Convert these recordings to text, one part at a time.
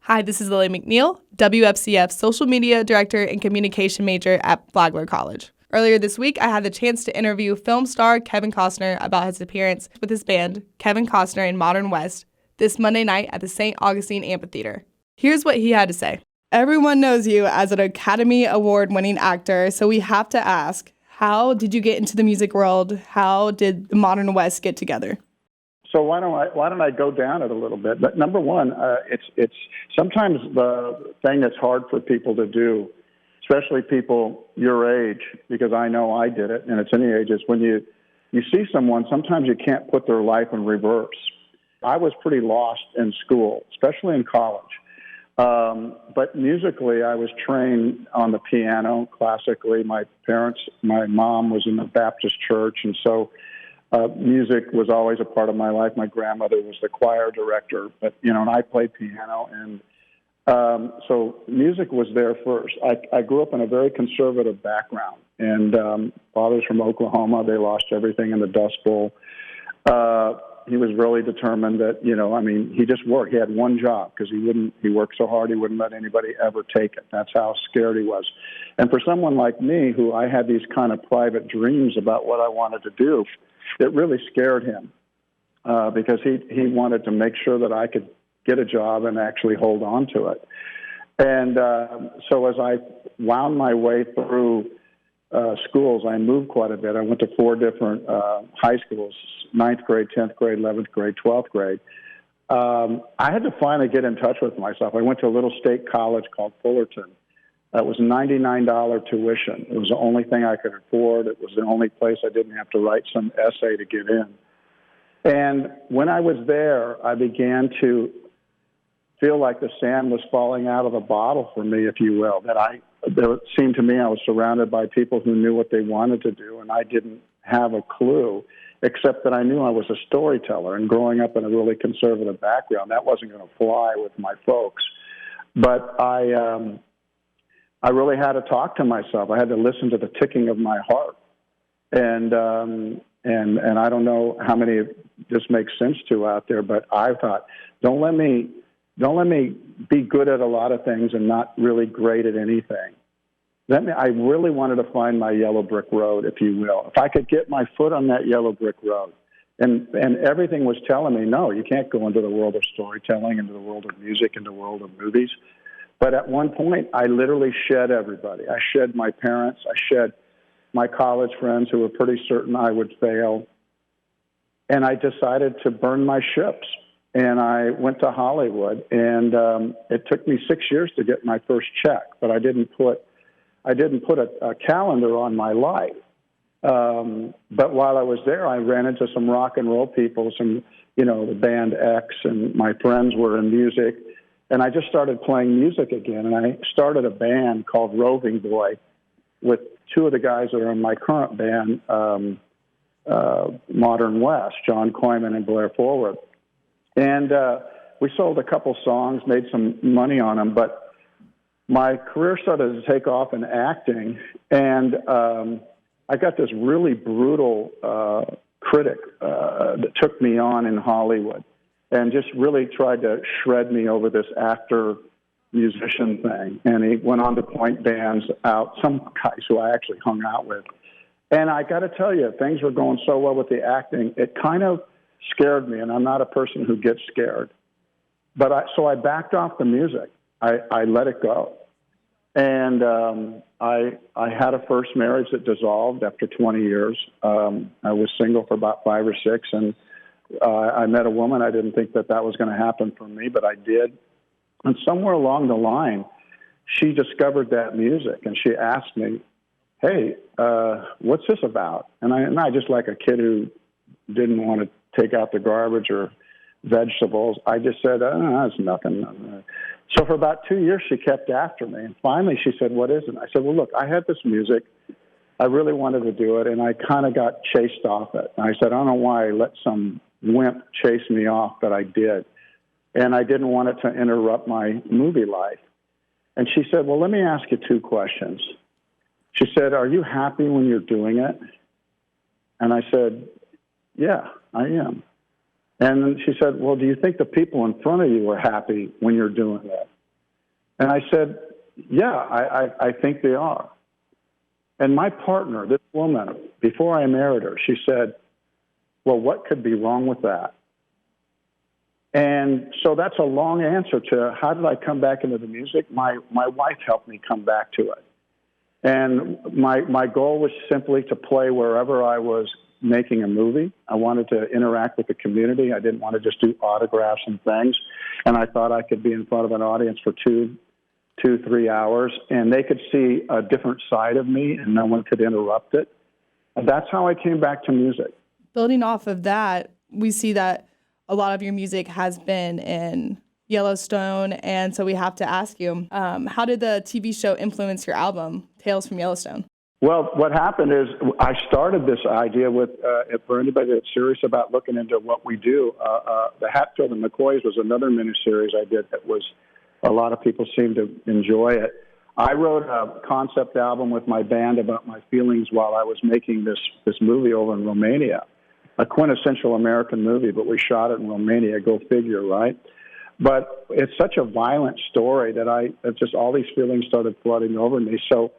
Hi, this is Lily McNeel, WFCF Social Media Director and Communication Major at Flagler College. Earlier this week, I had the chance to interview film star Kevin Costner about his appearance with his band, Kevin Costner and Modern West, this Monday night at the St. Augustine Amphitheater. Here's what he had to say. Everyone knows you as an Academy Award-winning actor, so we have to ask, how did you get into the music world? How did the Modern West get together? So why don't I go down it a little bit? But number one, it's sometimes the thing that's hard for people to do, especially people your age, because I know I did it, and it's any age, is when you see someone, sometimes you can't put their life in reverse. I was pretty lost in school, especially in college. But musically, I was trained on the piano classically. My mom was in the Baptist church, and so music was always a part of my life. My grandmother was the choir director, and I played piano, and so music was there first. I grew up in a very conservative background, and father's from Oklahoma. They lost everything in the Dust Bowl. He was really determined that, he just worked. He had one job because he worked so hard he wouldn't let anybody ever take it. That's how scared he was. And for someone like me, who I had these kind of private dreams about what I wanted to do, it really scared him because he wanted to make sure that I could get a job and actually hold on to it. And so as I wound my way through schools, I moved quite a bit. I went to 4 different high schools, 9th grade, 10th grade, 11th grade, 12th grade. I had to finally get in touch with myself. I went to a little state college called Fullerton. It was $99 tuition. It was the only thing I could afford. It was the only place I didn't have to write some essay to get in. And when I was there, I began to feel like the sand was falling out of the bottle for me, if you will, it seemed to me I was surrounded by people who knew what they wanted to do, and I didn't have a clue, except that I knew I was a storyteller, and growing up in a really conservative background, that wasn't going to fly with my folks. But I really had to talk to myself. I had to listen to the ticking of my heart. And I don't know how many this makes sense to out there, but I thought, don't let me be good at a lot of things and not really great at anything. I really wanted to find my yellow brick road, if you will. If I could get my foot on that yellow brick road, and everything was telling me, no, you can't go into the world of storytelling, into the world of music, into the world of movies. But at one point, I literally shed everybody. I shed my parents. I shed my college friends who were pretty certain I would fail. And I decided to burn my ships. And I went to Hollywood, and it took me 6 years to get my first check, but I didn't put a calendar on my life. But while I was there, I ran into some rock and roll people, the band X, and my friends were in music. And I just started playing music again, and I started a band called Roving Boy with 2 of the guys that are in my current band, Modern West, John Koyman and Blair Forward. And we sold a couple songs, made some money on them, but my career started to take off in acting, and I got this really brutal critic that took me on in Hollywood and just really tried to shred me over this actor-musician thing. And he went on to point bands out, some guys who I actually hung out with. And I got to tell you, things were going so well with the acting, it kind of scared me, and I'm not a person who gets scared. So I backed off the music. I let it go. And I had a first marriage that dissolved after 20 years. I was single for about 5 or 6, and I met a woman. I didn't think that was going to happen for me, but I did. And somewhere along the line, she discovered that music, and she asked me, hey, what's this about? And I just like a kid who didn't want to take out the garbage or vegetables, I just said, it's nothing. So for about 2 years, she kept after me. And finally, she said, what is it? I said, well, look, I had this music. I really wanted to do it, and I kind of got chased off it. And I said, I don't know why I let some wimp chase me off, but I did. And I didn't want it to interrupt my movie life. And she said, well, let me ask you 2 questions. She said, are you happy when you're doing it? And I said, yeah, I am. And she said, well, do you think the people in front of you are happy when you're doing it? And I said, yeah, I think they are. And my partner, this woman, before I married her, she said, well, what could be wrong with that? And so that's a long answer to how did I come back into the music? My wife helped me come back to it. And my goal was simply to play wherever I was making a movie. I wanted to interact with the community. I didn't want to just do autographs and things. And I thought I could be in front of an audience for 3 hours, and they could see a different side of me, and no one could interrupt it. And that's how I came back to music. Building off of that, we see that a lot of your music has been in Yellowstone, and so we have to ask you, how did the TV show influence your album, Tales from Yellowstone? Well, what happened is I started this idea with, for anybody that's serious about looking into what we do, the Hatfield and McCoys was another miniseries I did that was, a lot of people seemed to enjoy it. I wrote a concept album with my band about my feelings while I was making this movie over in Romania, a quintessential American movie, but we shot it in Romania, go figure, right? But it's such a violent story that just all these feelings started flooding over me. So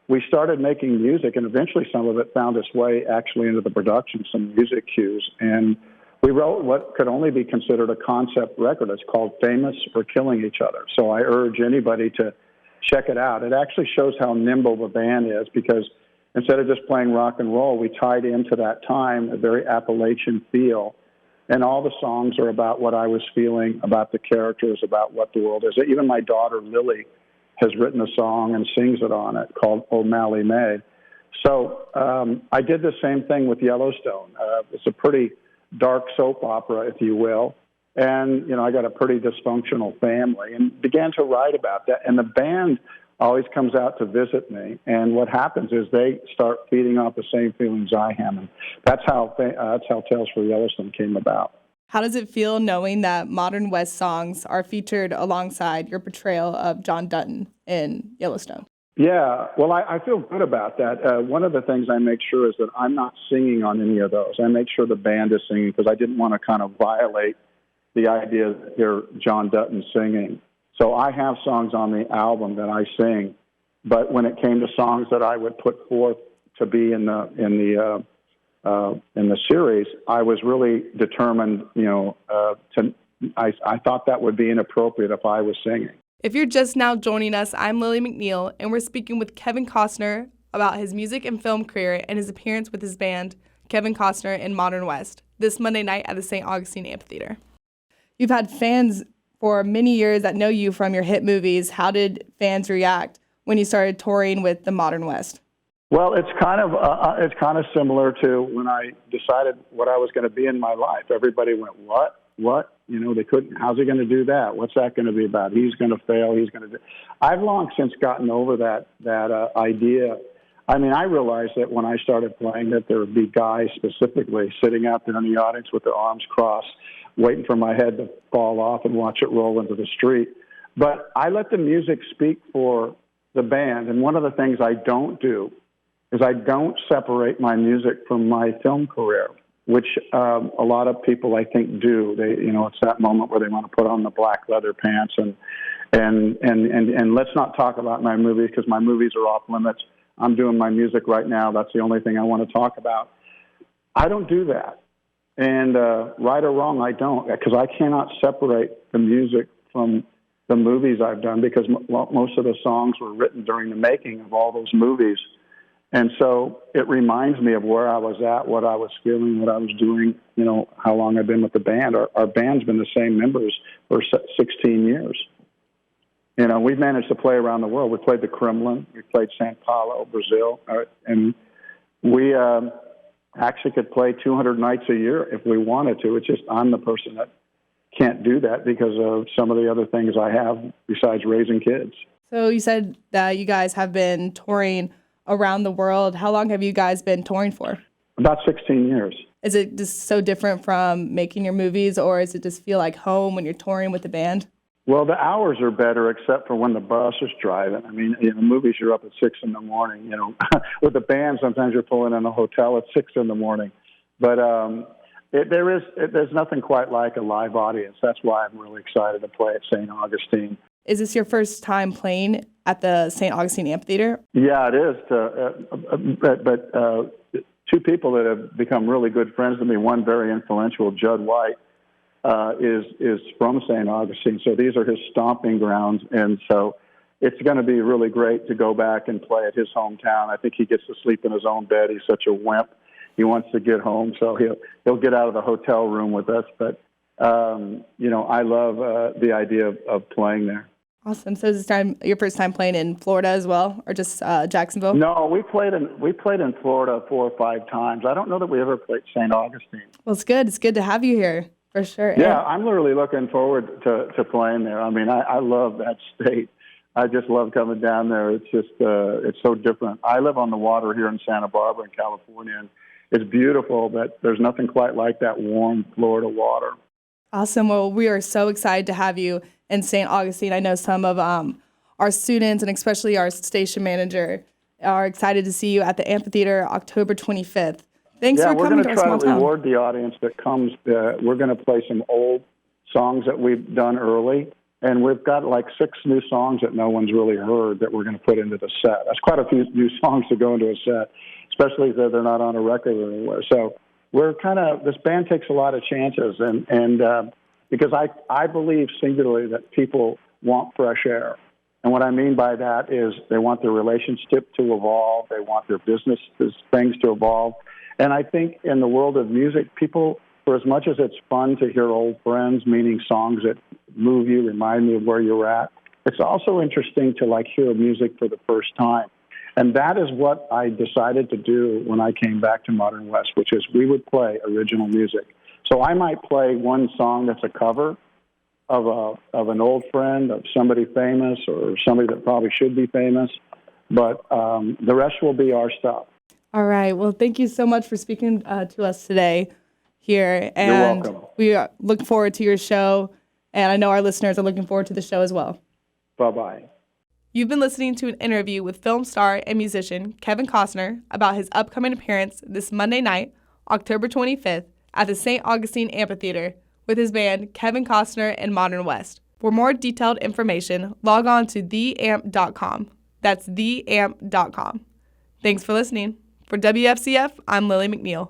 we started making music, and eventually some of it found its way actually into the production, some music cues. And we wrote what could only be considered a concept record. It's called Famous for Killing Each Other. So I urge anybody to check it out. It actually shows how nimble the band is, because instead of just playing rock and roll, we tied into that time a very Appalachian feel. And all the songs are about what I was feeling, about the characters, about what the world is. Even my daughter, Lily, has written a song and sings it on it called O'Malley May. So I did the same thing with Yellowstone. It's a pretty dark soap opera, if you will. And, you know, I got a pretty dysfunctional family and began to write about that. And the band always comes out to visit me. And what happens is they start feeding off the same feelings I am. And that's how Tales for Yellowstone came about. How does it feel knowing that Modern West songs are featured alongside your portrayal of John Dutton in Yellowstone? Yeah, well, I feel good about that. One of the things I make sure is that I'm not singing on any of those. I make sure the band is singing because I didn't want to kind of violate the idea that they're John Dutton singing. So I have songs on the album that I sing, but when it came to songs that I would put forth to be in the series, I was really determined, I thought that would be inappropriate if I was singing. If you're just now joining us, I'm Lily McNeel, and we're speaking with Kevin Costner about his music and film career and his appearance with his band, Kevin Costner in Modern West, this Monday night at the St. Augustine Amphitheater. You've had fans for many years that know you from your hit movies. How did fans react when you started touring with the Modern West? Well, it's kind of similar to when I decided what I was going to be in my life. Everybody went, what? They couldn't. How's he going to do that? What's that going to be about? He's going to fail. He's going to do. I've long since gotten over that idea. I mean, I realized that when I started playing that there would be guys specifically sitting out there in the audience with their arms crossed, waiting for my head to fall off and watch it roll into the street. But I let the music speak for the band. And one of the things I don't do is I don't separate my music from my film career, which a lot of people I think do. It's that moment where they want to put on the black leather pants and let's not talk about my movies because my movies are off limits. I'm doing my music right now. That's the only thing I want to talk about. I don't do that. And right or wrong, I don't, because I cannot separate the music from the movies I've done because most of the songs were written during the making of all those movies. And so it reminds me of where I was at, what I was feeling, what I was doing, how long I've been with the band. Our band's been the same members for 16 years. We've managed to play around the world. We played the Kremlin. We played Sao Paulo, Brazil. And we actually could play 200 nights a year if we wanted to. It's just I'm the person that can't do that because of some of the other things I have besides raising kids. So you said that you guys have been touring around the world. How long have you guys been touring for? About 16 years. Is it just so different from making your movies, or does it just feel like home when you're touring with the band? Well, the hours are better except for when the bus is driving. I mean, movies you're up at 6 in the morning. With the band, sometimes you're pulling in a hotel at 6 in the morning. But there's nothing quite like a live audience. That's why I'm really excited to play at St. Augustine. Is this your first time playing at the St. Augustine Amphitheater? Yeah, it is. But two people that have become really good friends to me, one very influential, Judd White, is from St. Augustine. So these are his stomping grounds. And so it's going to be really great to go back and play at his hometown. I think he gets to sleep in his own bed. He's such a wimp. He wants to get home, so he'll get out of the hotel room with us. But, I love the idea of playing there. Awesome. So is this your first time playing in Florida as well, or just Jacksonville? No, we played in Florida 4 or 5 times. I don't know that we ever played St. Augustine. Well, it's good. It's good to have you here, for sure. Yeah, I'm literally looking forward to playing there. I mean, I love that state. I just love coming down there. It's just it's so different. I live on the water here in Santa Barbara in California, and it's beautiful, but there's nothing quite like that warm Florida water. Awesome. Well, we are so excited to have you in St. Augustine. I know some of our students, and especially our station manager, are excited to see you at the amphitheater October 25th. Thanks for coming to our small town. Yeah, we're going to try to reward the audience that comes. We're going to play some old songs that we've done early, and we've got like 6 new songs that no one's really heard that we're going to put into the set. That's quite a few new songs to go into a set, especially if they're not on a record or anywhere. So we're this band takes a lot of chances, and because I believe singularly that people want fresh air. And what I mean by that is they want their relationship to evolve. They want their business things to evolve. And I think in the world of music, people, for as much as it's fun to hear old friends, meaning songs that move you, remind you of where you're at, it's also interesting to hear music for the first time. And that is what I decided to do when I came back to Modern West, which is we would play original music. So I might play one song that's a cover of an old friend, of somebody famous or somebody that probably should be famous, but the rest will be our stuff. All right. Well, thank you so much for speaking to us today here. And you're welcome. We look forward to your show, and I know our listeners are looking forward to the show as well. Bye-bye. You've been listening to an interview with film star and musician Kevin Costner about his upcoming appearance this Monday night, October 25th, at the St. Augustine Amphitheater with his band Kevin Costner and Modern West. For more detailed information, log on to theamp.com. That's theamp.com. Thanks for listening. For WFCF, I'm Lily McNeel.